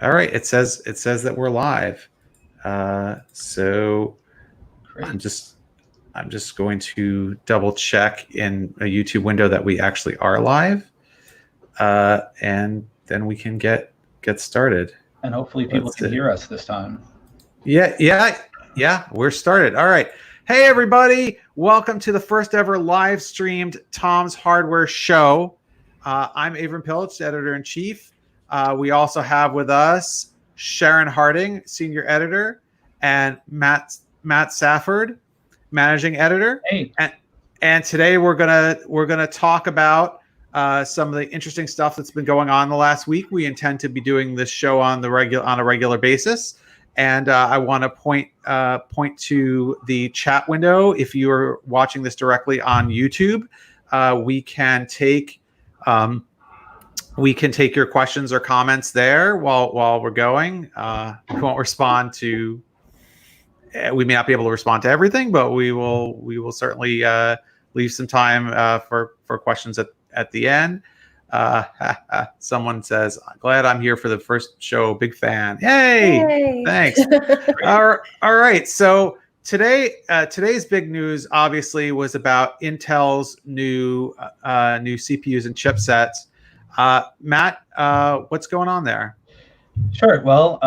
All right, it says that we're live. So Great. I'm just going to double check in a YouTube window that we actually are live, and then we can get started. And hopefully people can hear us this time. Yeah. We're started. All right. Hey everybody! Welcome to the first ever live streamed Tom's Hardware Show. I'm Avram Pillitz, editor in chief. We also have with us Scharon Harding, senior editor, and Matt Safford, managing editor. Hey. And today we're gonna talk about some of the interesting stuff that's been going on the last week. We intend to be doing this show on a regular basis. And I want to point to the chat window. If you are watching this directly on YouTube, we can take your questions or comments there while we're going. We won't respond to. We may not be able to respond to everything, but we will certainly leave some time for questions at the end. Someone says, glad I'm here for the first show. Big fan. Yay! Thanks. All right. So today's big news obviously was about Intel's new CPUs and chipsets. Matt, what's going on there? Sure. Well,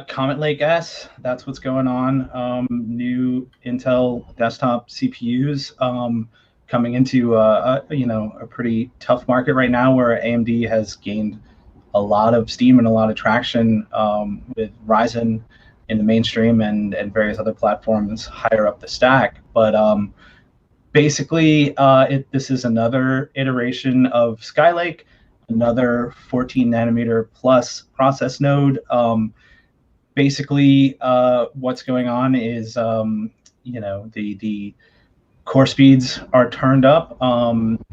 Comet Lake S, that's what's going on. New Intel desktop CPUs coming into a pretty tough market right now, where AMD has gained a lot of steam and a lot of traction with Ryzen in the mainstream and various other platforms higher up the stack. But basically, this is another iteration of Skylake, another 14 nanometer plus process node. Basically, what's going on is the core speeds are turned up.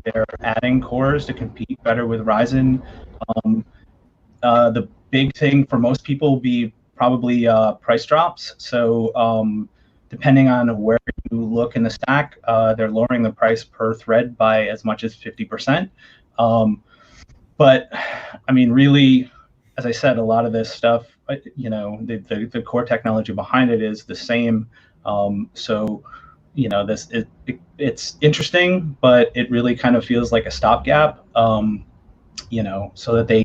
They're adding cores to compete better with Ryzen. The big thing for most people will be probably price drops. So depending on where you look in the stack, they're lowering the price per thread by as much as 50%. But I mean, really, as I said, a lot of this stuff, the core technology behind it is the same. It's interesting, but it really kind of feels like a stopgap, so that they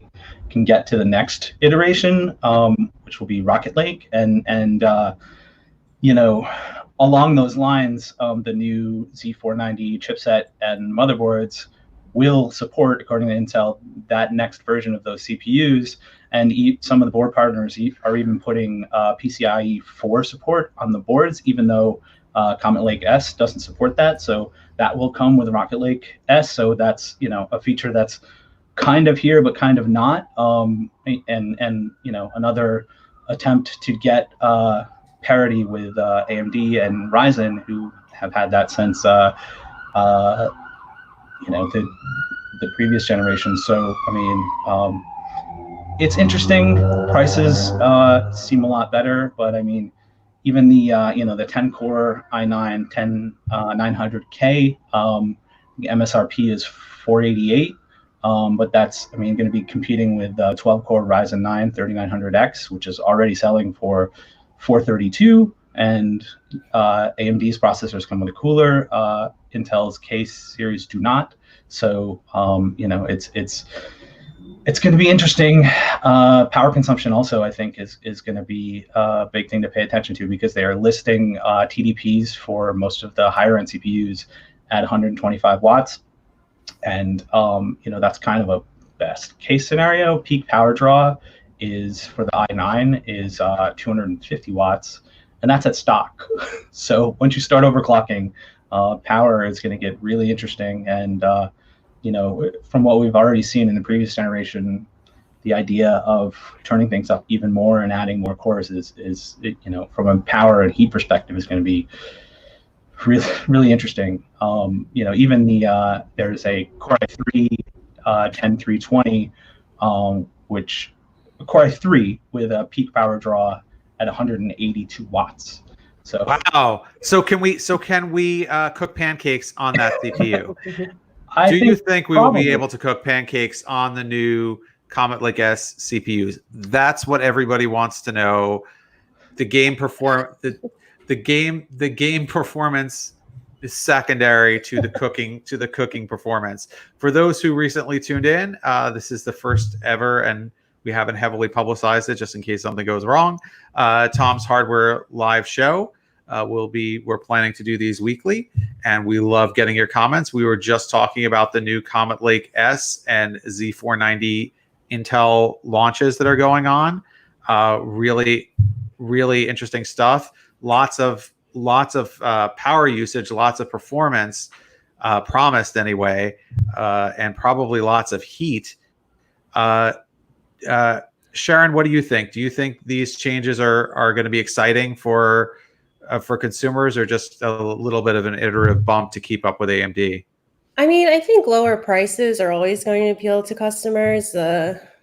can get to the next iteration, which will be Rocket Lake. And along those lines, the new Z490 chipset and motherboards will support, according to Intel, that next version of those CPUs. And some of the board partners are even putting PCIe 4 support on the boards, even though Comet Lake S doesn't support that. So that will come with Rocket Lake S. So that's a feature that's kind of here but kind of not. Another attempt to get parity with AMD and Ryzen, who have had that since the previous generation. So I mean, it's interesting. Prices seem a lot better, but I mean, even the the 10 core i9 900K, the MSRP is 488, but that's going to be competing with 12 core Ryzen 9 3900X, which is already selling for 432, and AMD's processors come with a cooler. Intel's K series do not. So it's going to be interesting. Power consumption also, I think, is going to be a big thing to pay attention to, because they are listing TDPs for most of the higher end CPUs at 125 watts, and that's kind of a best case scenario. Peak power draw is for the i9 is 250 watts, and that's at stock. So once you start overclocking, power is going to get really interesting. And from what we've already seen in the previous generation, the idea of turning things up even more and adding more cores is from a power and heat perspective, is going to be really, really interesting. Even there's a Core i3 10320, which Core i3 with a peak power draw at 182 watts. So wow. So can we cook pancakes on that CPU? Do you think we will be able to cook pancakes on the new Comet Lake S CPUs. That's what everybody wants to know. The game performance is secondary to the cooking performance. For those who recently tuned in, this is the first ever, and we haven't heavily publicized it just in case something goes wrong. Tom's Hardware live show. We're planning to do these weekly, and we love getting your comments. We were just talking about the new Comet Lake S and Z490 Intel launches that are going on. Really interesting stuff. Lots of power usage, lots of performance promised anyway, and probably lots of heat. Scharon, what do you think? Do you think these changes are going to be exciting for consumers, or just a little bit of an iterative bump to keep up with AMD? I mean, I think lower prices are always going to appeal to customers.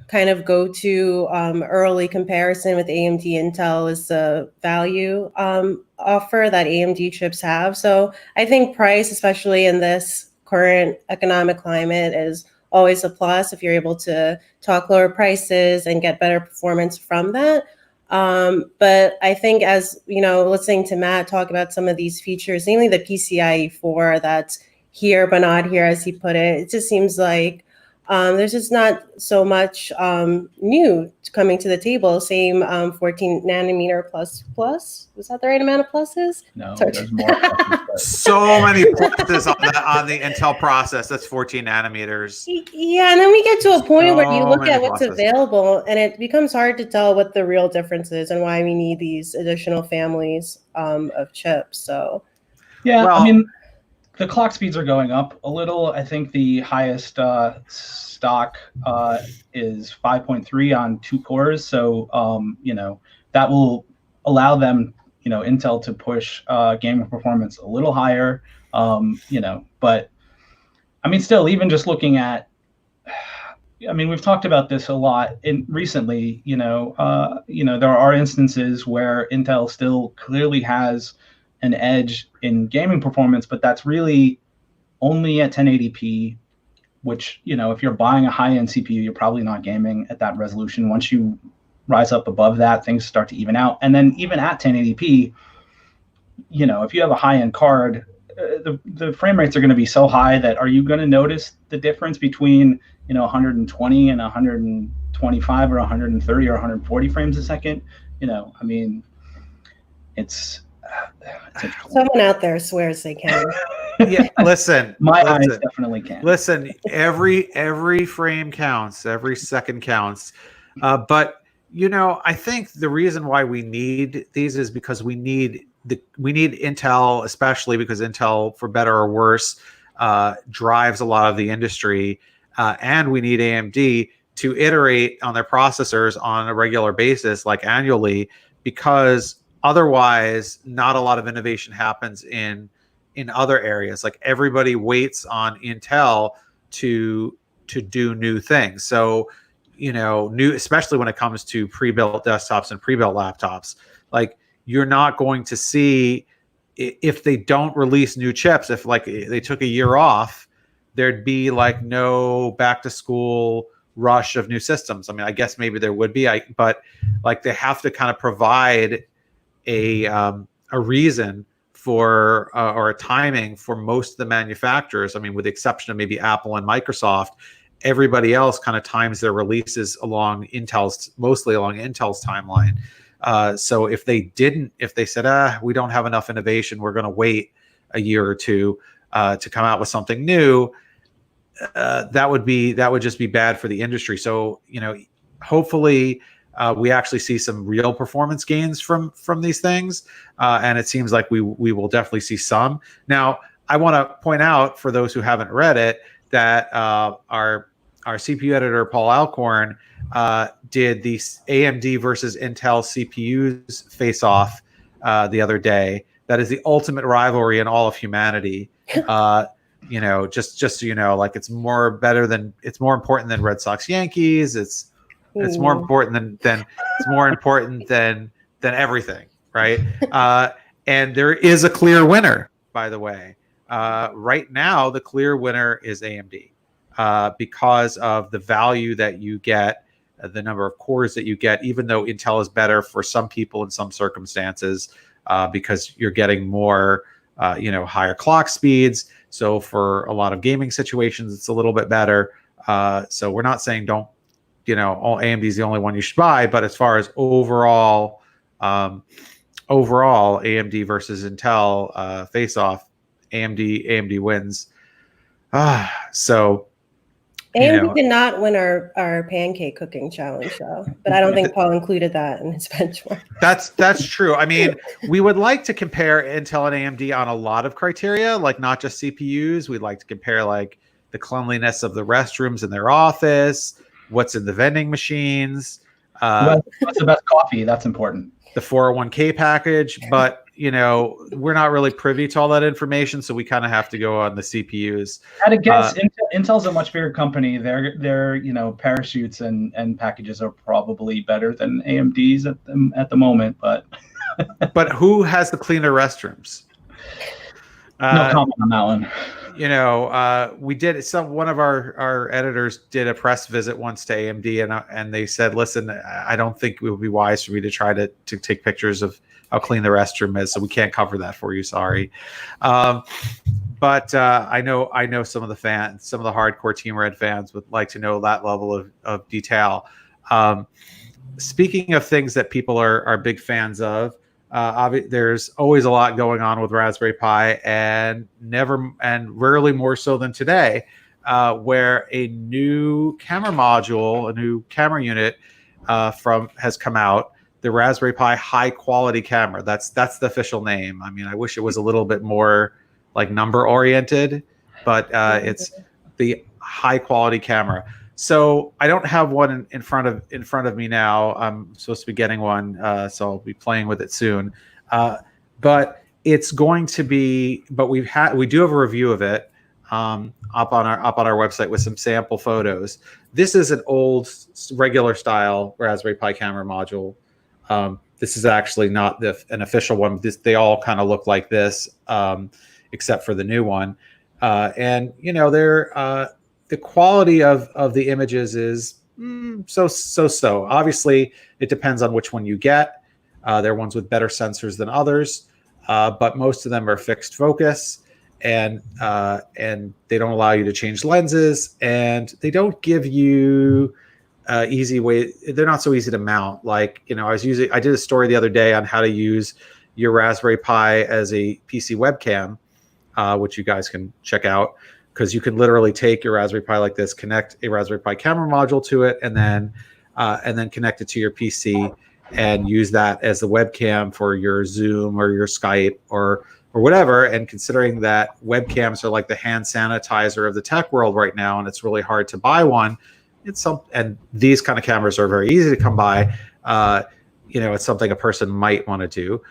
Kind of go-to early comparison with AMD Intel is the value offer that AMD chips have. So I think price, especially in this current economic climate, is always a plus if you're able to talk lower prices and get better performance from that. But I think, as you know, listening to Matt talk about some of these features, namely the PCIe 4 that's here but not here, as he put it, it just seems like there's just not so much new coming to the table. Same 14 nanometer plus. Was that the right amount of pluses? No, there's more. So many pluses on the Intel process. That's 14 nanometers. Yeah, and then we get to a point where you look at what's pluses available, and it becomes hard to tell what the real difference is and why we need these additional families of chips. So, yeah, well, I mean, the clock speeds are going up a little. I think the highest stock is 5.3 on 2 cores. So, that will allow them, Intel to push gaming performance a little higher, but I mean, still, even just looking at, we've talked about this a lot recently, there are instances where Intel still clearly has an edge in gaming performance, but that's really only at 1080p, which, if you're buying a high-end CPU, you're probably not gaming at that resolution. Once you rise up above that, things start to even out. And then even at 1080p, if you have a high-end card, the frame rates are going to be so high that are you going to notice the difference between, 120 and 125 or 130 or 140 frames a second? It's someone out there swears they can. Yeah, listen. My eyes definitely can. Listen, every frame counts, every second counts. But I think the reason why we need these is because we need Intel, especially because Intel, for better or worse, drives a lot of the industry, and we need AMD to iterate on their processors on a regular basis, like annually, because otherwise, not a lot of innovation happens in other areas. Like, everybody waits on Intel to do new things. So, new, especially when it comes to pre-built desktops and pre-built laptops, like, you're not going to see, if they don't release new chips, if like they took a year off, there'd be like no back to school rush of new systems. I mean, I guess maybe there would be, but like they have to kind of provide a reason for or a timing for most of the manufacturers. I mean, with the exception of maybe Apple and Microsoft, everybody else kind of times their releases mostly along Intel's timeline. So if they said, we don't have enough innovation, we're going to wait a year or two to come out with something new, that would just be bad for the industry. So, hopefully we actually see some real performance gains from these things. And it seems like we will definitely see some. Now, I want to point out, for those who haven't read it, that our CPU editor, Paul Alcorn, did the AMD versus Intel CPUs face-off the other day. That is the ultimate rivalry in all of humanity. Just so you know, like, it's more important than Red Sox Yankees. It's more important than everything, right? And there is a clear winner, by the way. Right now, the clear winner is AMD because of the value that you get the number of cores that you get, even though Intel is better for some people in some circumstances, because you're getting more, higher clock speeds. So for a lot of gaming situations, it's a little bit better. So we're not saying don't, all AMD is the only one you should buy, but as far as overall AMD versus Intel face off, AMD wins. So AMD did not win our pancake cooking challenge, though, but I don't think Paul included that in his benchmark. That's true. I mean, we would like to compare Intel and AMD on a lot of criteria, like not just CPUs. We'd like to compare like the cleanliness of the restrooms in their office, what's in the vending machines, what's the best coffee. That's important. The 401k package, but we're not really privy to all that information, so we kind of have to go on the CPUs. At a guess, Intel's a much bigger company. Their parachutes and packages are probably better than AMD's at the moment, but but who has the cleaner restrooms? No comment on that one. We did one of our editors did a press visit once to AMD, and they said, listen, I don't think it would be wise for me to try to take pictures of how clean the restroom is, so we can't cover that for you. Sorry. But I know some of the fans, some of the hardcore Team Red fans would like to know that level of detail. Speaking of things that people are big fans of, there's always a lot going on with Raspberry Pi, and rarely more so than today, where a new camera module, a new camera unit has come out. The Raspberry Pi high quality camera. That's the official name. I mean, I wish it was a little bit more like number oriented, but it's the high quality camera. So I don't have one in front of me now. I'm supposed to be getting one, so I'll be playing with it soon. But it's going to be. But we do have a review of it up on our website with some sample photos. This is an old regular style Raspberry Pi camera module. This is actually not an official one. They all kind of look like this, except for the new one. And they're the quality of the images is so. Obviously, it depends on which one you get. There are ones with better sensors than others, but most of them are fixed focus, and they don't allow you to change lenses, and they don't give you easy way. They're not so easy to mount. Like I did a story the other day on how to use your Raspberry Pi as a PC webcam, which you guys can check out. Because you can literally take your Raspberry Pi like this, connect a Raspberry Pi camera module to it, and then connect it to your PC and use that as the webcam for your Zoom or your Skype or whatever. And considering that webcams are like the hand sanitizer of the tech world right now, and it's really hard to buy one, and these kind of cameras are very easy to come by. It's something a person might want to do.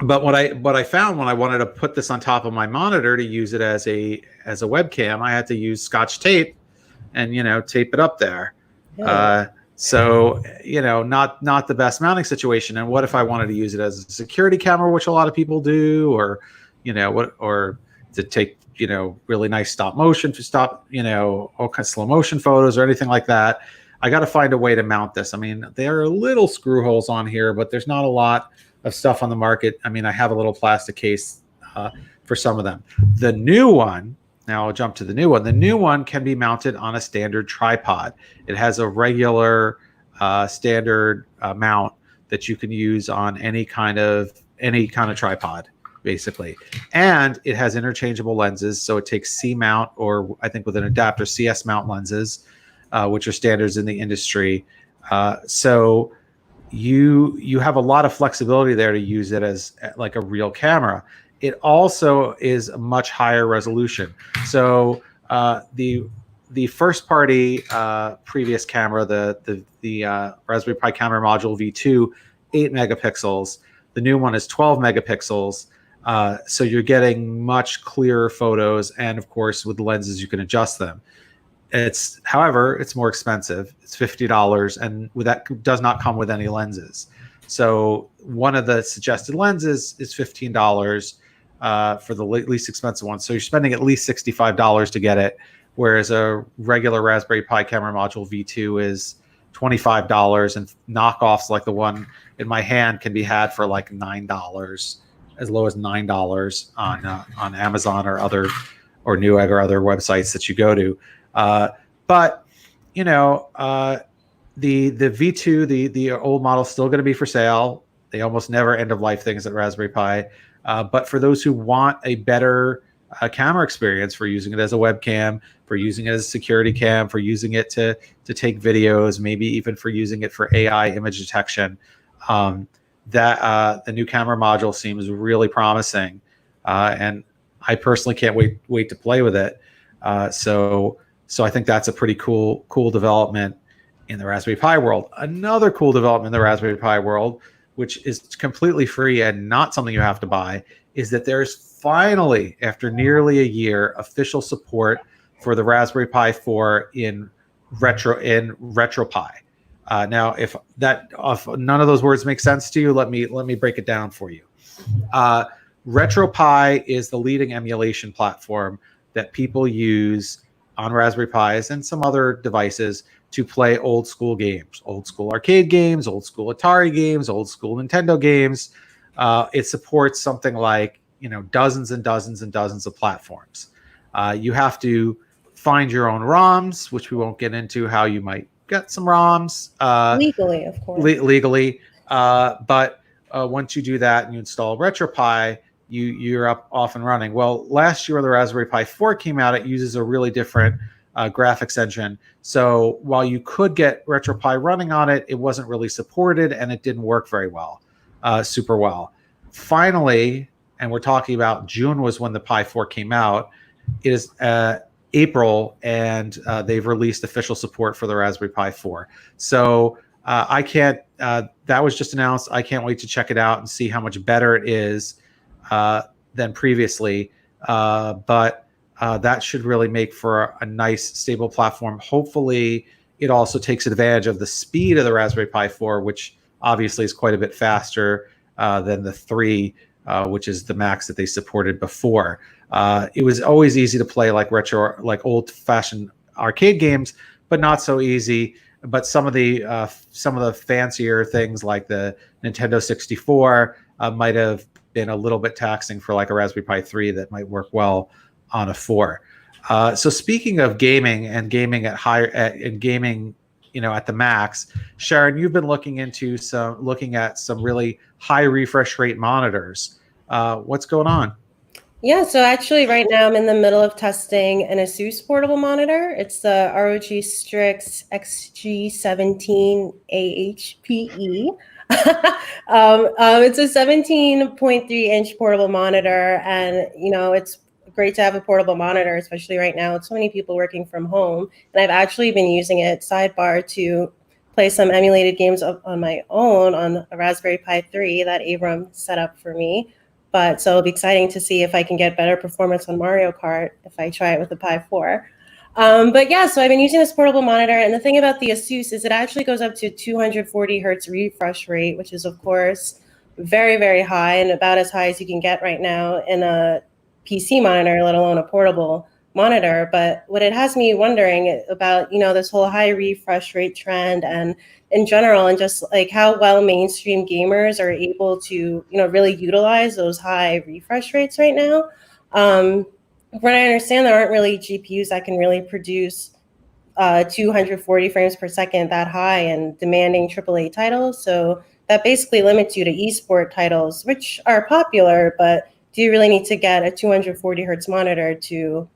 But what I found when I wanted to put this on top of my monitor to use it as a webcam, I had to use Scotch tape and tape it up there. Yeah. So not the best mounting situation. And what if I wanted to use it as a security camera, which a lot of people do, or to take really nice stop motion all kinds of slow motion photos or anything like that. I got to find a way to mount this. I mean, there are little screw holes on here, but there's not a lot of stuff on the market. I mean, I have a little plastic case for some of them. The new one, now I'll jump to the new one. The new one can be mounted on a standard tripod. It has a regular standard mount that you can use on any kind of tripod, basically. And it has interchangeable lenses, so it takes C mount, or I think with an adapter, CS mount lenses, which are standards in the industry. So you have a lot of flexibility there to use it as like a real camera. It also is a much higher resolution. So the first party previous camera, the Raspberry Pi camera module V2, 8 megapixels. The new one is 12 megapixels. So you're getting much clearer photos, and of course with lenses you can adjust them. However, it's more expensive. It's $50, and that does not come with any lenses. So one of the suggested lenses is $15 for the least expensive one. So you're spending at least $65 to get it. whereas a regular Raspberry Pi camera module V2 is $25, and knockoffs like the one in my hand can be had for like $9, as low as $9 on Amazon or Newegg or other websites that you go to. But you know, the V2, the old model, is still going to be for sale. They almost never end of life things at Raspberry Pi. But for those who want a better camera experience, for using it as a webcam, for using it as a security cam, for using it to take videos, maybe even for using it for AI image detection, the new camera module seems really promising, and I personally can't wait to play with it. So I think that's a pretty cool development in the Raspberry Pi world. Another cool development in the Raspberry Pi world, which is completely free and not something you have to buy, is that there's finally, after nearly a year, official support for the Raspberry Pi 4 in RetroPie. Now, if none of those words make sense to you, let me break it down for you. RetroPie is the leading emulation platform that people use on Raspberry Pis and some other devices to play old school games, old school arcade games, old school Atari games, old school Nintendo games. It supports something like, dozens and dozens and dozens of platforms. You have to find your own ROMs, which we won't get into how you might get some ROMs. Legally, of course. Legally. But once you do that and you install RetroPie, you're off and running. Well, last year when the Raspberry Pi 4 came out, it uses a really different graphics engine. So while you could get RetroPie running on it, it wasn't really supported and it didn't work very well, super well. Finally, and we're talking about June was when the Pi 4 came out. It is April, and they've released official support for the Raspberry Pi 4. So I can't, that was just announced. I can't wait to check it out and see how much better it is than previously. But that should really make for a nice, stable platform. Hopefully, it also takes advantage of the speed of the Raspberry Pi 4, which obviously is quite a bit faster than the 3, which is the max that they supported before. It was always easy to play like old-fashioned arcade games, but not so easy. But some of the fancier things like the Nintendo 64 might have been a little bit taxing for like a Raspberry Pi 3 that might work well on a 4. So speaking of gaming and gaming at at the max, Scharon, you've been looking at some really high refresh rate monitors. What's going on? Yeah, so actually right now I'm in the middle of testing an ASUS portable monitor. It's the ROG Strix XG17 AHPE. It's a 17.3-inch portable monitor, and it's great to have a portable monitor, especially right now with so many people working from home. And I've actually been using it sidebar to play some emulated games on my own on a Raspberry Pi 3 that Avram set up for me. But so it'll be exciting to see if I can get better performance on Mario Kart if I try it with the Pi 4. But yeah, so I've been using this portable monitor, and the thing about the ASUS is it actually goes up to 240 hertz refresh rate, which is of course very, very high, and about as high as you can get right now in a PC monitor, let alone a portable monitor. But what it has me wondering about, this whole high refresh rate trend and in general, and just like how well mainstream gamers are able to, really utilize those high refresh rates right now. From what I understand, there aren't really GPUs that can really produce 240 frames per second that high and demanding AAA titles. So that basically limits you to esport titles, which are popular, but do you really need to get a 240 hertz monitor to,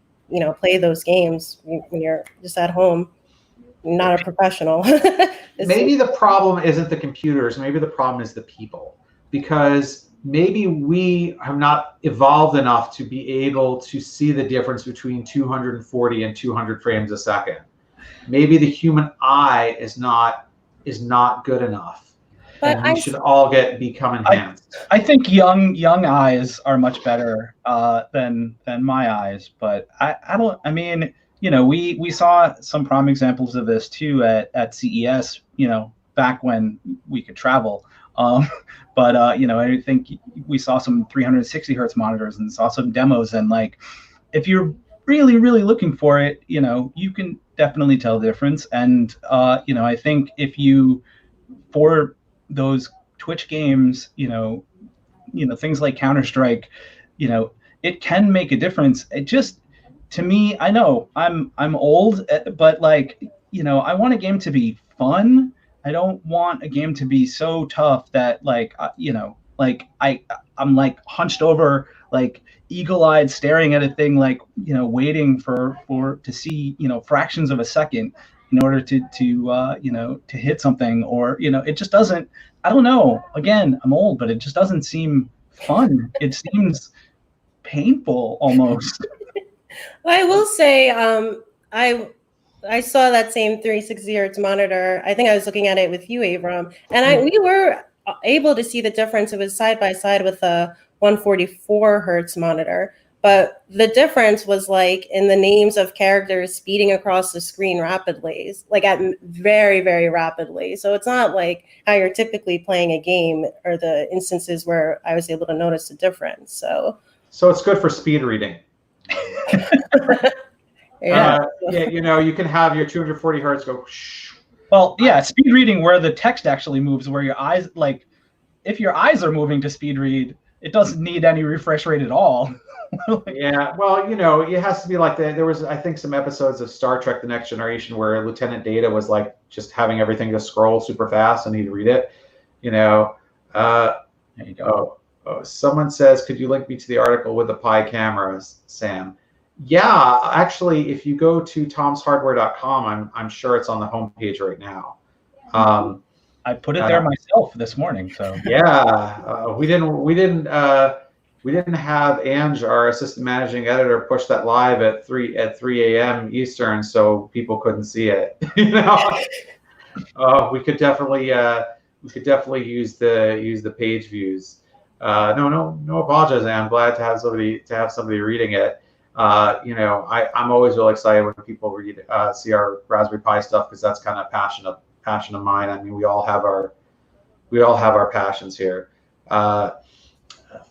play those games when you're just at home, not a professional? Maybe the problem isn't the computers. Maybe the problem is the people, because maybe we have not evolved enough to be able to see the difference between 240 and 200 frames a second. Maybe the human eye is not good enough. But we should all become enhanced. I think young eyes are much better than my eyes, but we saw some prime examples of this too at CES, back when we could travel. But I think we saw some 360 hertz monitors and saw some demos, and like if you're really, really looking for it, you can definitely tell the difference. And, I think for those Twitch games, things like Counter-Strike, it can make a difference. It just, to me, I know I'm old, but like, I want a game to be fun. I don't want a game to be so tough that like, I'm like hunched over, like eagle-eyed staring at a thing, like, waiting for to see, fractions of a second in order to hit something, or, it just doesn't, I don't know. Again, I'm old, but it just doesn't seem fun. It seems painful almost. Well, I will say, I saw that same 360 hertz monitor. I think I was looking at it with you, Avram, and we were able to see the difference. It was side by side with a 144 hertz monitor, but the difference was like in the names of characters speeding across the screen rapidly, like at very, very rapidly. So it's not like how you're typically playing a game, or the instances where I was able to notice the difference. So it's good for speed reading. Yeah. You can have your 240 hertz go. Well, yeah, speed reading where the text actually moves, where your eyes, like, if your eyes are moving to speed read, it doesn't need any refresh rate at all. Yeah, well, it has to be like that. There was, I think, some episodes of Star Trek: The Next Generation where Lieutenant Data was like just having everything just scroll super fast and he'd read it. There you go. Oh, someone says, could you link me to the article with the Pcie cameras, Sam? Yeah, actually, if you go to tomshardware.com, I'm sure it's on the homepage right now. I put it there myself this morning. So yeah, we didn't have Ange, our assistant managing editor, push that live at 3 a.m. Eastern, so people couldn't see it. We could definitely use the page views. No apologies, I'm glad to have somebody reading it. I'm always really excited when people see our Raspberry Pi stuff, because that's kind of passion of mine. I mean, we all have our passions here.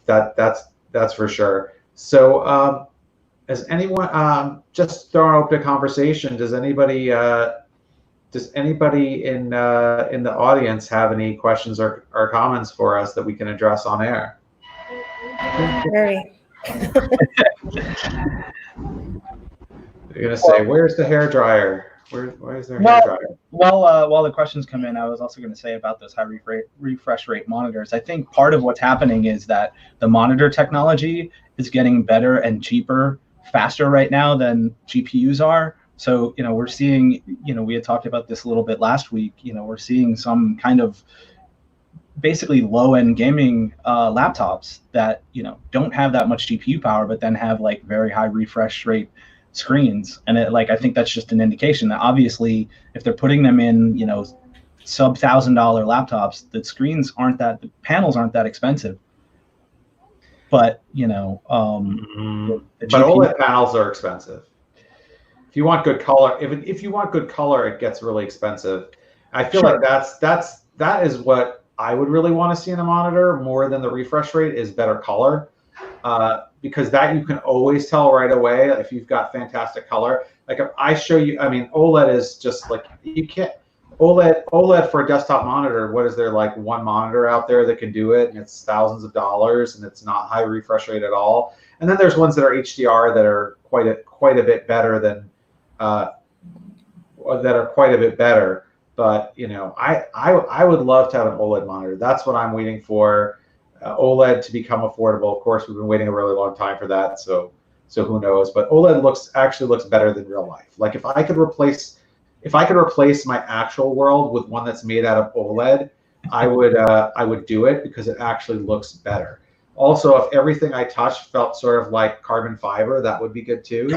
That's for sure. So, has anyone just throwing open a conversation? Does anybody in the audience have any questions or comments for us that we can address on air? Very. You're gonna say, where's the hair dryer? Where's their hair dryer? While the questions come in, I was also going to say about those high refresh rate monitors. I think part of what's happening is that the monitor technology is getting better and cheaper faster right now than GPUs are. So, we're seeing, we had talked about this a little bit last week, we're seeing some kind of basically low-end gaming laptops that, don't have that much GPU power, but then have like very high refresh rate screens. And I think that's just an indication that obviously if they're putting them in, sub $1,000 laptops, the panels aren't that expensive. But, but OLED panels are expensive. If you want good color, if you want good color, it gets really expensive. I feel like that is what I would really want to see in a monitor more than the refresh rate, is better color. Because that you can always tell right away if you've got fantastic color. Like if I show you, I mean, OLED is just like, you can't, OLED for a desktop monitor, what is there, like one monitor out there that can do it, and it's thousands of dollars, and it's not high refresh rate at all. And then there's ones that are HDR that are quite a bit better than, But I would love to have an OLED monitor. That's what I'm waiting for. OLED to become affordable. Of course, we've been waiting a really long time for that. So who knows? But OLED actually looks better than real life. Like if I could replace my actual world with one that's made out of OLED, I would do it, because it actually looks better. Also, if everything I touched felt sort of like carbon fiber, that would be good too.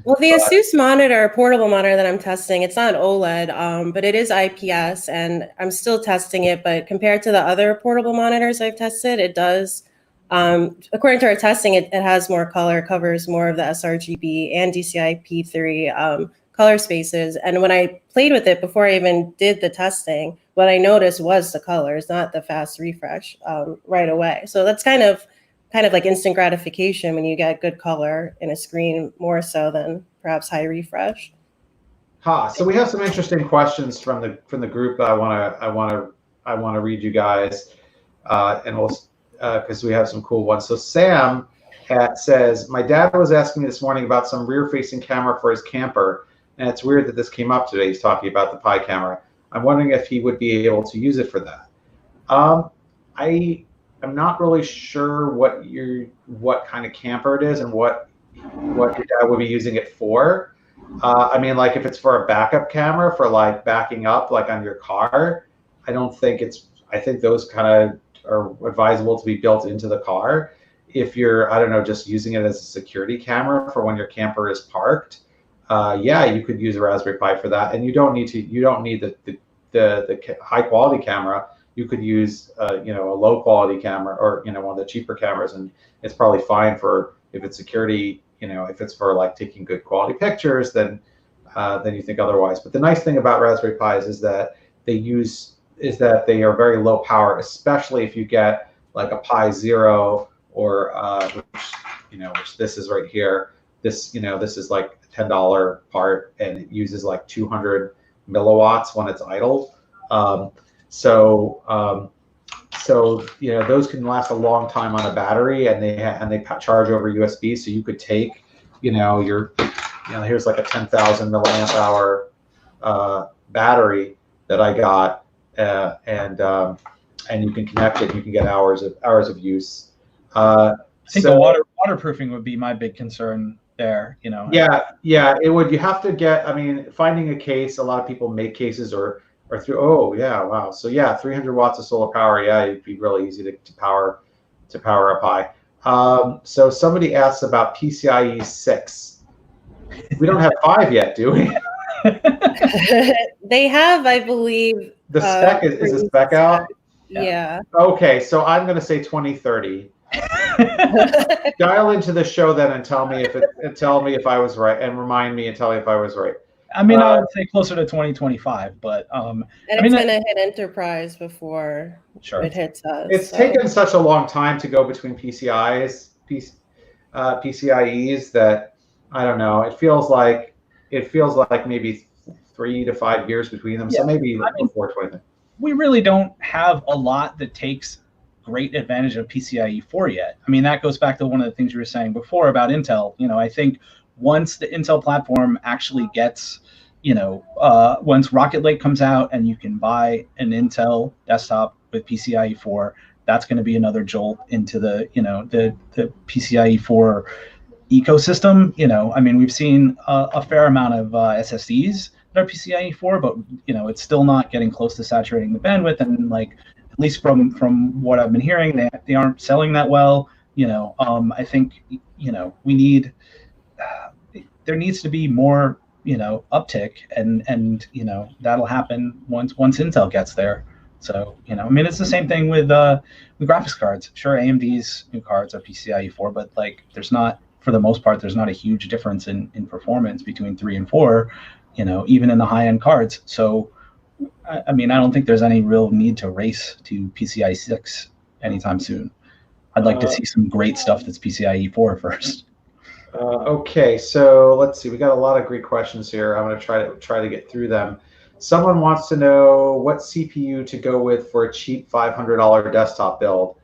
Well, the Asus monitor, portable monitor that I'm testing, it's not OLED, but it is IPS, and I'm still testing it. But compared to the other portable monitors I've tested, it does, according to our testing, it has more color, covers more of the sRGB and DCI-P3 color spaces. And when I played with it before I even did the testing, what I noticed was the colors, not the fast refresh right away. So that's kind of kind of like instant gratification when you get good color in a screen, more so than perhaps high refresh. So we have some interesting questions from the group that I want to read you guys, and we'll because we have some cool ones. So Sam says, my dad was asking me this morning about some rear-facing camera for his camper, and it's weird that this came up today. He's talking about the Pcie camera. I'm wondering if he would be able to use it for that. I'm not really sure what kind of camper it is and what your dad would be using it for. I mean, like if it's for a backup camera for like backing up, like on your car, I think those kind of are advisable to be built into the car. If you're, I don't know, just using it as a security camera for when your camper is parked, yeah, you could use a Raspberry Pi for that, and you don't need the high quality camera. You could use a low quality camera, or one of the cheaper cameras, and it's probably fine for if it's security. If it's for like taking good quality pictures, then you think otherwise. But the nice thing about Raspberry Pis is that they are very low power, especially if you get like a Pi Zero or which this is right here. This is like a $10 part, and it uses like 200 milliwatts when it's idle. So those can last a long time on a battery, and they charge over USB. So you could take here's like a 10,000 milliamp hour battery that I got, and you can connect it. You can get hours of use. I think the waterproofing would be my big concern there. Yeah, it would. You have to get. I mean, finding a case. A lot of people make cases or through. Oh yeah, wow. So yeah, 300 watts of solar power. Yeah, it'd be really easy to power a Pi. So somebody asks about PCIe 6. We don't have 5 yet, do we? They have, I believe. The spec is the spec out? Yeah. Okay, so I'm going to say 2030. Dial into the show then and tell me if I was right, and remind me and tell me if I was right. I mean, I would say closer to 2025, but it's going to hit enterprise before it hits us. It's taken such a long time to go between PCIes, PCIes that I don't know. It feels like maybe 3 to 5 years between them. Yeah, so maybe before 20. We really don't have a lot that takes great advantage of PCIe 4 yet. I mean, that goes back to one of the things you were saying before about Intel. I think once the Intel platform actually gets, once Rocket Lake comes out and you can buy an Intel desktop with PCIe 4, that's going to be another jolt into the PCIe 4 ecosystem. I mean, we've seen a fair amount of SSDs that are PCIe 4, but it's still not getting close to saturating the bandwidth, and like at least from what I've been hearing, they aren't selling that well. I think we need. There needs to be more, uptick, and that'll happen once Intel gets there. So, I mean, it's the same thing with graphics cards. Sure, AMD's new cards are PCIe 4, but like, for the most part, there's not a huge difference in performance between 3 and 4, even in the high-end cards. So, I mean, I don't think there's any real need to race to PCIe 6 anytime soon. I'd like to see some great stuff that's PCIe 4 first. Okay, so let's see. We got a lot of great questions here. I'm going to try to get through them. Someone wants to know what CPU to go with for a cheap $500 desktop build.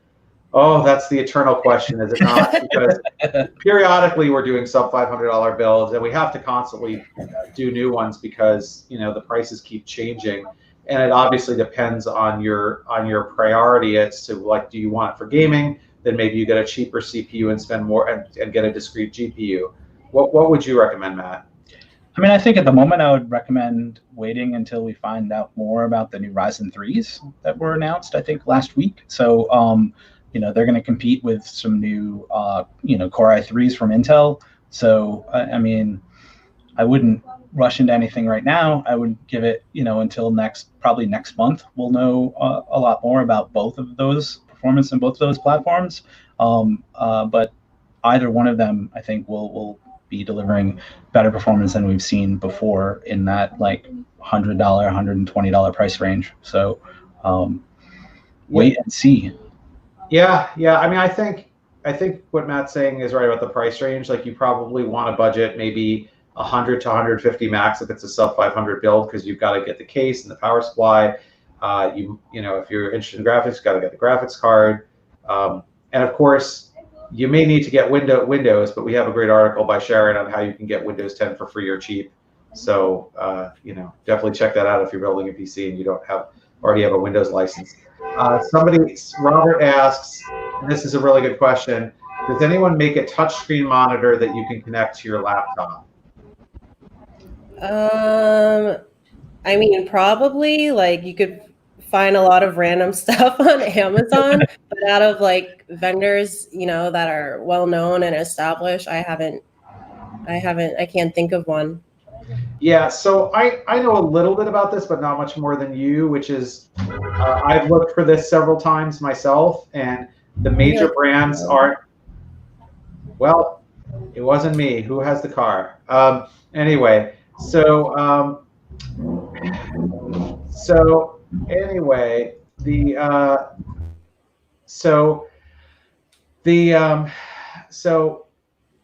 Oh, that's the eternal question, is it not? Because periodically we're doing sub $500 builds, and we have to constantly do new ones because the prices keep changing, and it obviously depends on your priority as to like, do you want it for gaming? Then maybe you get a cheaper CPU and spend more and get a discrete GPU. What would you recommend, Matt? I mean, I think at the moment I would recommend waiting until we find out more about the new Ryzen 3s that were announced, I think, last week. So, they're going to compete with some new, Core i3s from Intel. So, I mean, I wouldn't rush into anything right now. I would give it, until probably next month. We'll know a lot more about both of those performance in both of those platforms. But either one of them, I think, will be delivering better performance than we've seen before in that like $100, $120 price range. So wait and see. Yeah. I mean, I think think what Matt's saying is right about the price range. Like, you probably want to budget maybe 100 to 150 max if it's a sub 500 build, because you've got to get the case and the power supply. You know, if you're interested in graphics, got to get the graphics card, and of course, you may need to get Windows. But we have a great article by Scharon on how you can get Windows 10 for free or cheap. So you know, definitely check that out if you're building a PC and you don't already have a Windows license. Robert asks, and this is a really good question: does anyone make a touchscreen monitor that you can connect to your laptop? I mean, probably. Like, you could find a lot of random stuff on Amazon, but out of like vendors, you know, that are well known and established, I can't think of one. Yeah, so I know a little bit about this, but not much more than you, which is I've looked for this several times myself, and the major brands aren't. Well, it wasn't me. Who has the car? Anyway, so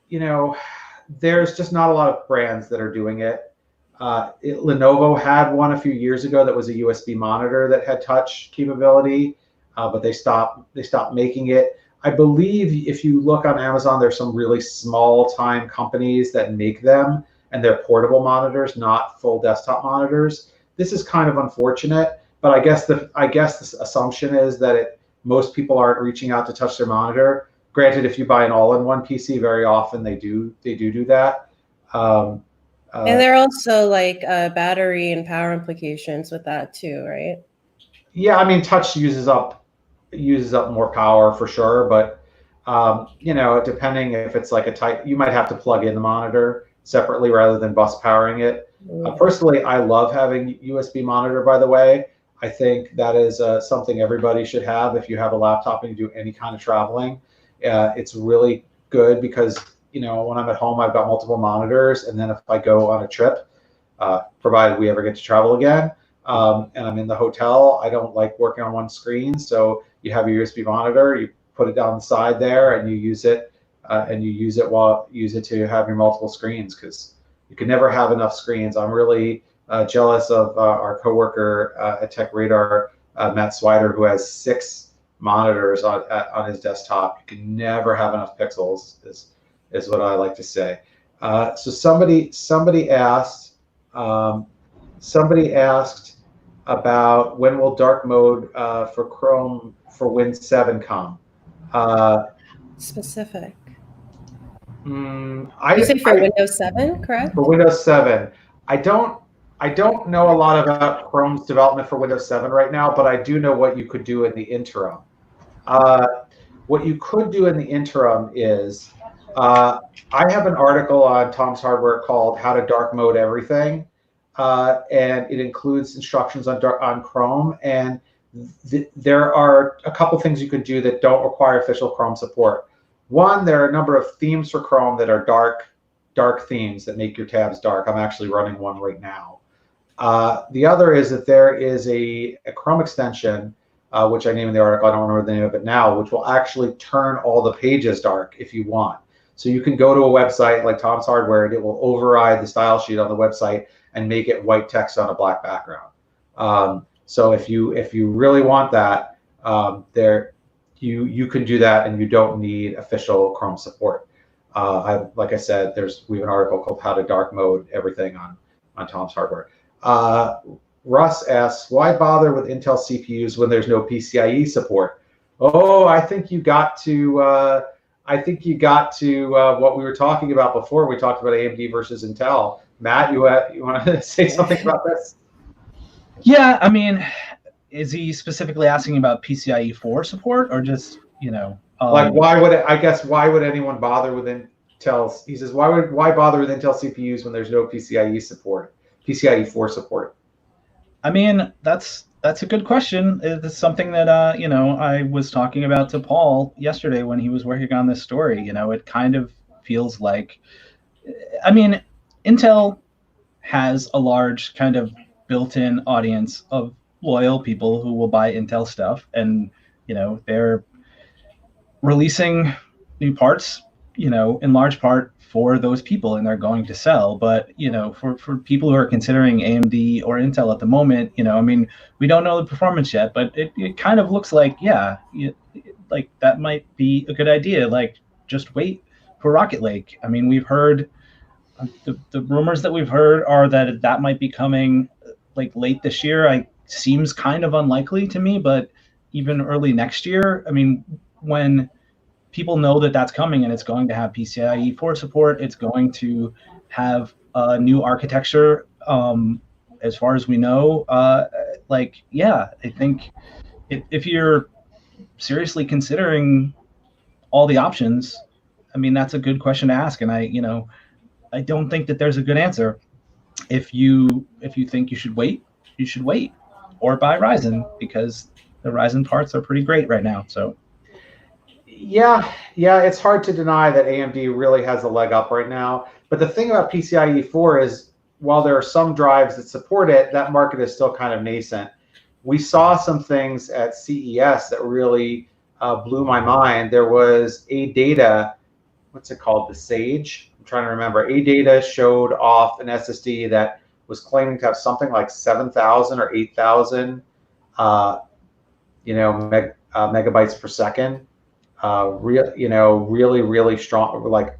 you know, there's just not a lot of brands that are doing it. Lenovo had one a few years ago that was a USB monitor that had touch capability, but they stopped making it. I believe if you look on Amazon, there's some really small-time companies that make them, and they're portable monitors, not full desktop monitors. This is kind of unfortunate, but I guess the assumption is that most people aren't reaching out to touch their monitor. Granted, if you buy an all-in-one PC, very often they do that. And there are also like battery and power implications with that too, right? Yeah, I mean, touch uses up more power for sure, but you know, depending if it's like you might have to plug in the monitor separately rather than bus powering it. Personally, I love having USB monitor, by the way. I think that is something everybody should have if you have a laptop and you do any kind of traveling. It's really good because, you know, when I'm at home, I've got multiple monitors, and then if I go on a trip, provided we ever get to travel again, and I'm in the hotel, I don't like working on one screen. So you have your USB monitor, you put it down the side there, and you use it, to have your multiple screens, because you can never have enough screens. I'm really jealous of our coworker at Tech Radar, Matt Swider, who has 6 monitors on his desktop. You can never have enough pixels, is what I like to say. So somebody asked about when will dark mode for Chrome for Win 7 come. Specific. You say for Windows 7, correct? For Windows 7. I don't know a lot about Chrome's development for Windows 7 right now, but I do know what you could do in the interim. What you could do in the interim is, I have an article on Tom's Hardware called "How to Dark Mode Everything," and it includes instructions on Chrome. And there are a couple things you could do that don't require official Chrome support. One, there are a number of themes for Chrome that are dark themes that make your tabs dark. I'm actually running one right now. The other is that there is a Chrome extension, which I named in the article, I don't remember the name of it now, which will actually turn all the pages dark if you want. So you can go to a website like Tom's Hardware, and it will override the style sheet on the website and make it white text on a black background. So if you really want that, you can do that, and you don't need official Chrome support. Like I said, we have an article called "How to Dark Mode Everything" on Tom's Hardware. Russ asks, why bother with Intel CPUs when there's no PCIe support? Oh, I think you got to what we were talking about before. We talked about AMD versus Intel. Matt, you want to say something about this? Yeah, I mean, is he specifically asking about PCIe 4 support, or just, you know? Like, why would anyone bother with Intel? He says, why bother with Intel CPUs when there's no PCIe 4 support? I mean, that's a good question. It's something that you know, I was talking about to Paul yesterday when he was working on this story. You know, it kind of feels like, I mean, Intel has a large kind of built-in audience of loyal people who will buy Intel stuff, and you know, they're releasing new parts, in large part for those people, and they're going to sell. But, for people who are considering AMD or Intel at the moment, I mean, we don't know the performance yet, but it kind of looks like, like that might be a good idea. Like, just wait for Rocket Lake. I mean, we've heard the rumors that we've heard are that might be coming like late this year. Seems kind of unlikely to me, but even early next year. I mean, when people know that that's coming and it's going to have PCIe 4 support, it's going to have a new architecture, as far as we know. I think if you're seriously considering all the options, I mean, that's a good question to ask. And I don't think that there's a good answer. If you think you should wait, or buy Ryzen, because the Ryzen parts are pretty great right now. So yeah, it's hard to deny that AMD really has a leg up right now. But the thing about PCIe 4 is, while there are some drives that support it, that market is still kind of nascent. We saw some things at CES that really blew my mind. There was ADATA, what's it called? The Sage? I'm trying to remember. ADATA showed off an SSD that was claiming to have something like 7,000 or 8,000 megabytes per second. Really strong, like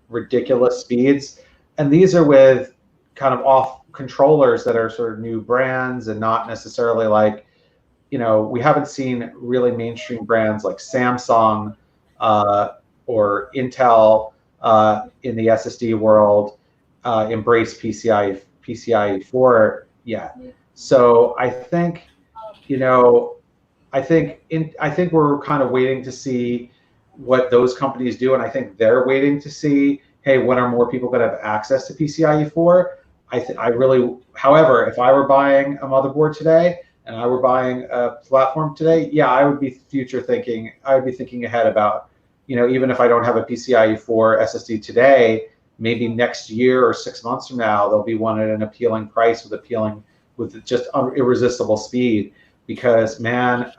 ridiculous speeds. And these are with kind of off controllers that are sort of new brands and not necessarily like, we haven't seen really mainstream brands like Samsung or Intel in the SSD world embrace PCIe 4 yet. So I think, I think we're kind of waiting to see what those companies do, and I think they're waiting to see, hey, when are more people going to have access to PCIe 4? However, if I were buying a motherboard today and I were buying a platform today, I would be future thinking. I would be thinking ahead about, even if I don't have a PCIe 4 SSD today, maybe next year or 6 months from now, there'll be one at an appealing price with just irresistible speed. Because, man,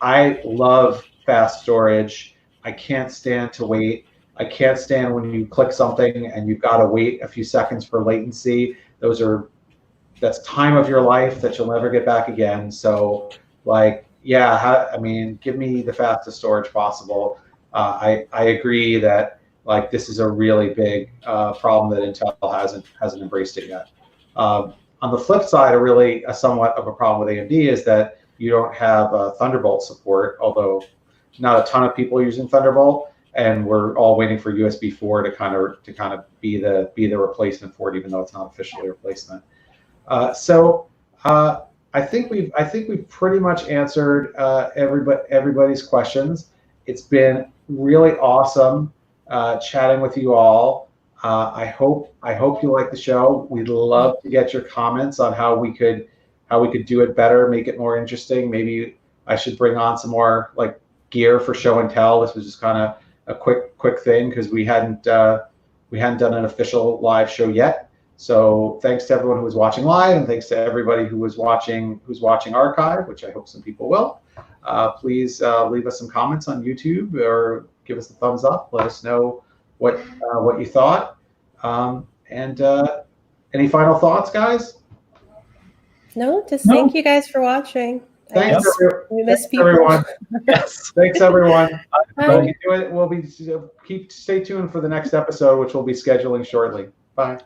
I love fast storage. I can't stand to wait. I can't stand when you click something and you've got to wait a few seconds for latency. That's time of your life that you'll never get back again. So, give me the fastest storage possible. I agree that this is a really big problem that Intel hasn't embraced it yet. On the flip side, a somewhat of a problem with AMD is that you don't have Thunderbolt support, although not a ton of people are using Thunderbolt, and we're all waiting for USB 4 to kind of be the replacement for it, even though it's not officially a replacement. So I think we've pretty much answered everybody's questions. It's been really awesome chatting with you all. I hope you like the show. We'd love to get your comments on how we could do it better, make it more interesting. Maybe I should bring on some more gear for show and tell. This was just kind of a quick thing because we hadn't done an official live show yet. So thanks to everyone who was watching live, and thanks to everybody who's watching archive, which I hope some people will. Please leave us some comments on YouTube or give us a thumbs up. Let us know what you thought. And any final thoughts, guys? No, just thank you guys for watching. Thanks, we miss people. Everyone. Yes, thanks everyone. Bye. Stay tuned for the next episode, which we'll be scheduling shortly. Bye.